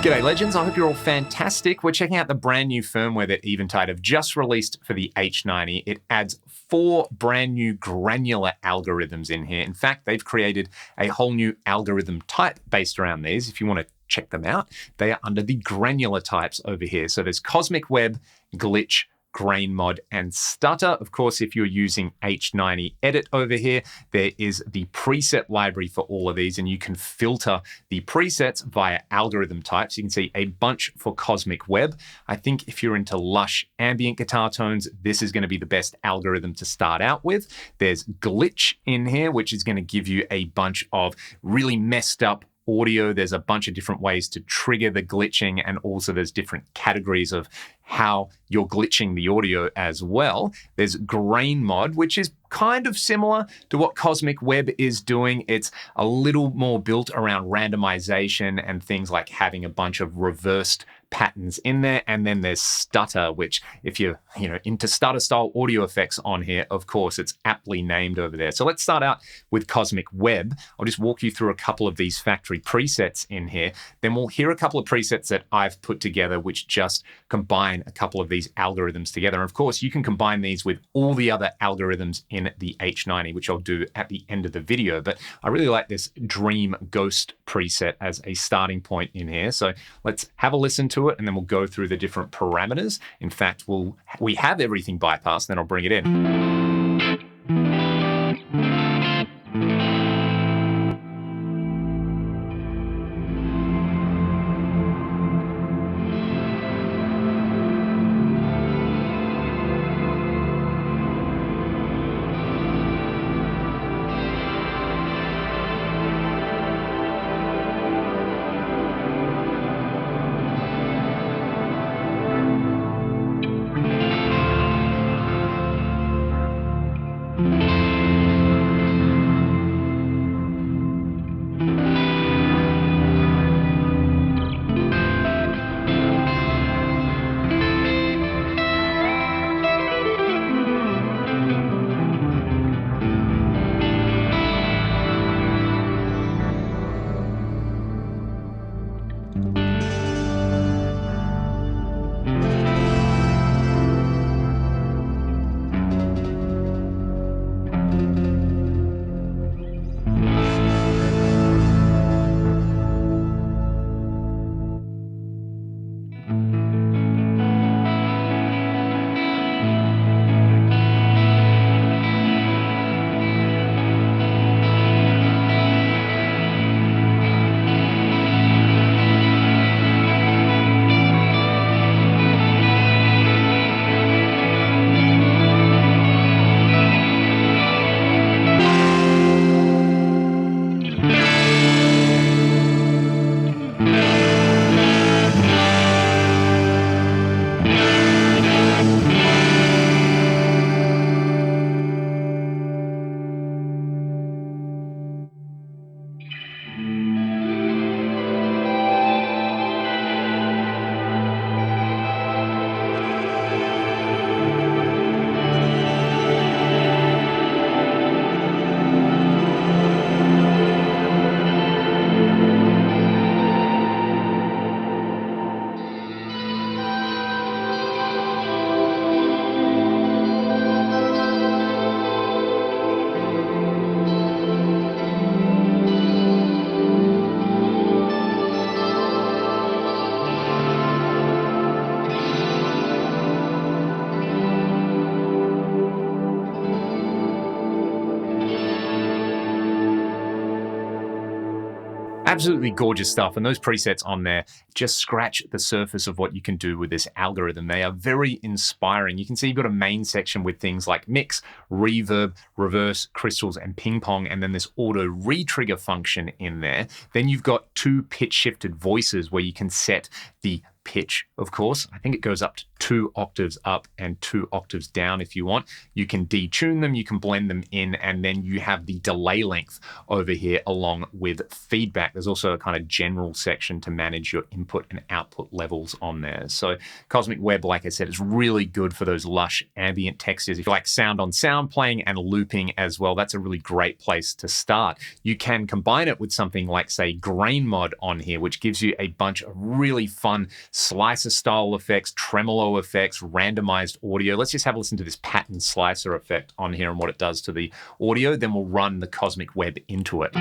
G'day legends, I hope you're all fantastic. We're checking out the brand new firmware that Eventide have just released for the H90. It adds 4 brand new granular algorithms in here. In fact, they've created a whole new algorithm type based around these. If you want to check them out, they are under the granular types over here. So there's Cosmic Web, Glitch, GrainMod, and Stutter. Of course, if you're using H90 Edit over here, there is the preset library for all of these, and you can filter the presets via algorithm types. You can see a bunch for Cosmic Web. I think if you're into lush ambient guitar tones, this is going to be the best algorithm to start out with. There's Glitch in here, which is going to give you a bunch of really messed up audio. There's a bunch of different ways to trigger the glitching, and also there's different categories of how you're glitching the audio as well. There's GrainMod, which is kind of similar to what Cosmic Web is doing. It's a little more built around randomization and things like having a bunch of reversed patterns in there. And then there's Stutter, which if you're into Stutter style audio effects on here, of course, it's aptly named over there. So let's start out with Cosmic Web. I'll just walk you through a couple of these factory presets in here. Then we'll hear a couple of presets that I've put together, which just combine a couple of these algorithms together. And of course, you can combine these with all the other algorithms in the H90, which I'll do at the end of the video. But I really like this Dream Ghost preset as a starting point in here. So let's have a listen to it, and then we'll go through the different parameters. In fact, we have everything bypassed, then I'll bring it in. Absolutely gorgeous stuff. And those presets on there just scratch the surface of what you can do with this algorithm. They are very inspiring. You can see you've got a main section with things like mix, reverb, reverse, crystals, and ping pong, and then this auto retrigger function in there. Then you've got 2 pitch shifted voices where you can set the pitch, of course. I think it goes up to 2 octaves up and 2 octaves down if you want. You can detune them, you can blend them in, and then you have the delay length over here along with feedback. There's also a kind of general section to manage your input and output levels on there. So Cosmic Web, like I said, is really good for those lush ambient textures. If you like sound on sound playing and looping as well, that's a really great place to start. You can combine it with something like, say, GrainMod on here, which gives you a bunch of really fun slicer style effects, tremolo effects, randomized audio. Let's just have a listen to this pattern slicer effect on here and what it does to the audio. Then we'll run the Cosmic Web into it.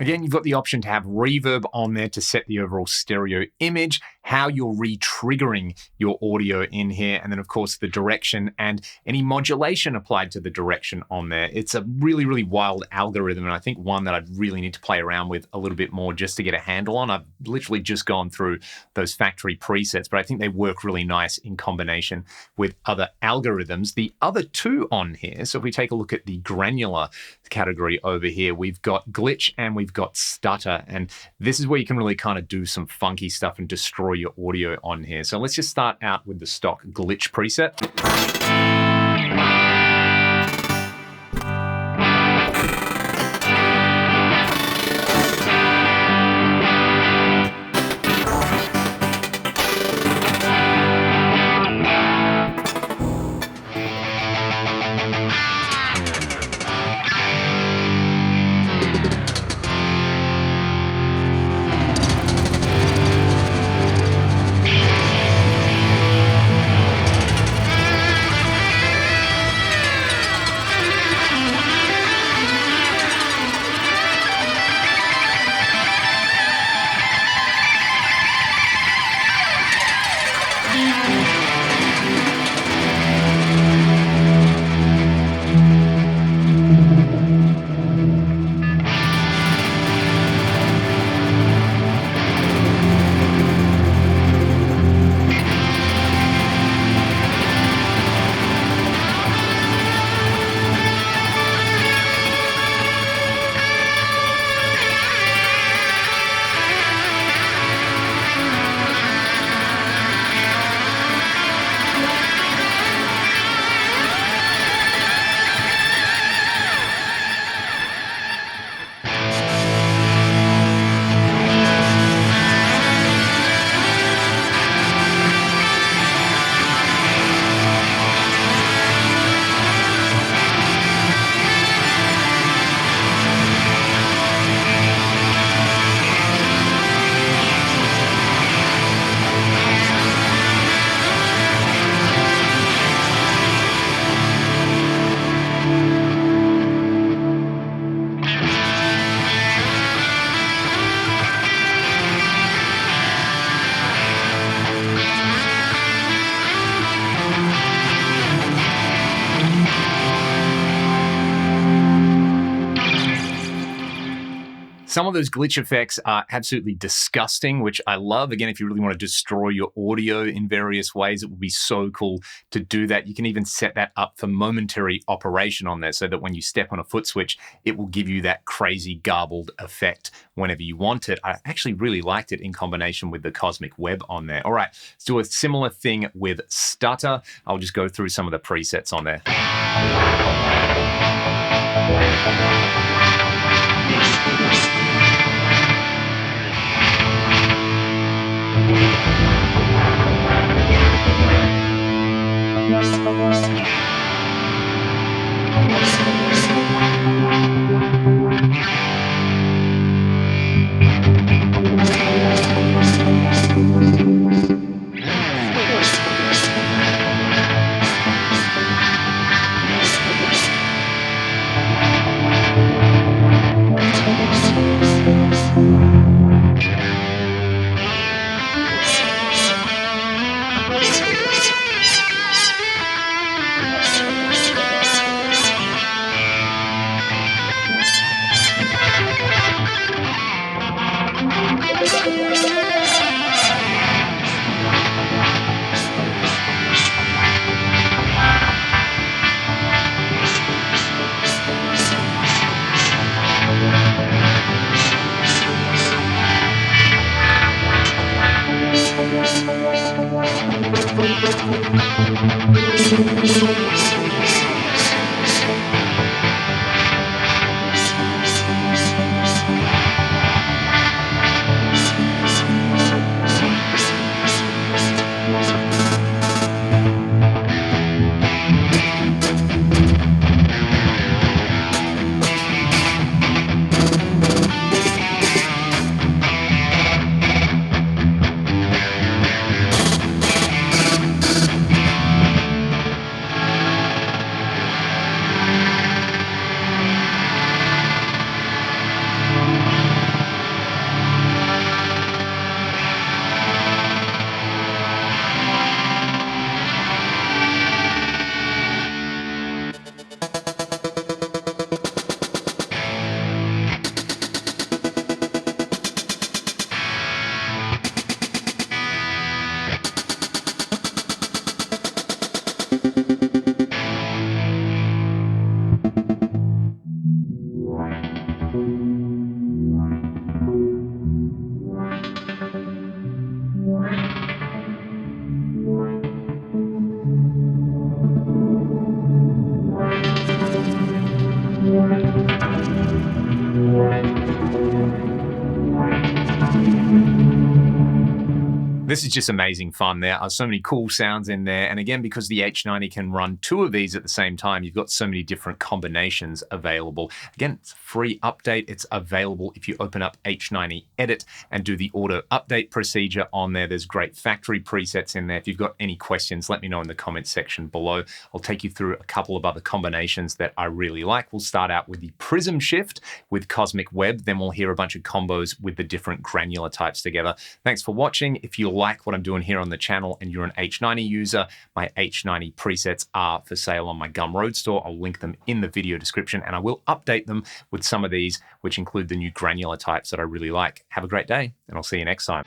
Again, you've got the option to have reverb on there to set the overall stereo image, how you're re-triggering your audio in here, and then of course the direction and any modulation applied to the direction on there. It's a really, really wild algorithm, and I think one that I'd really need to play around with a little bit more just to get a handle on. I've literally just gone through those factory presets, but I think they work really nice in combination with other algorithms. The other 2 on here, so if we take a look at the granular category over here, we've got glitch and we've got stutter, and this is where you can really kind of do some funky stuff and destroy your audio on here. So let's just start out with the stock glitch preset. Some of those glitch effects are absolutely disgusting, which I love. Again, if you really want to destroy your audio in various ways, it would be so cool to do that. You can even set that up for momentary operation on there so that when you step on a foot switch, it will give you that crazy garbled effect whenever you want it. I actually really liked it in combination with the cosmic web on there. All right, let's do a similar thing with Stutter. I'll just go through some of the presets on there. This is just amazing fun. There are so many cool sounds in there. And again, because the H90 can run 2 of these at the same time, you've got so many different combinations available. Again, it's a free update. It's available if you open up H90 Edit and do the auto update procedure on there. There's great factory presets in there. If you've got any questions, let me know in the comments section below. I'll take you through a couple of other combinations that I really like. We'll start out with the Prism Shift with Cosmic Web. Then we'll hear a bunch of combos with the different granular types together. Thanks for watching. If you like what I'm doing here on the channel and you're an H90 user, my H90 presets are for sale on my Gumroad store. I'll link them in the video description, and I will update them with some of these, which include the new granular types that I really like. Have a great day, and I'll see you next time.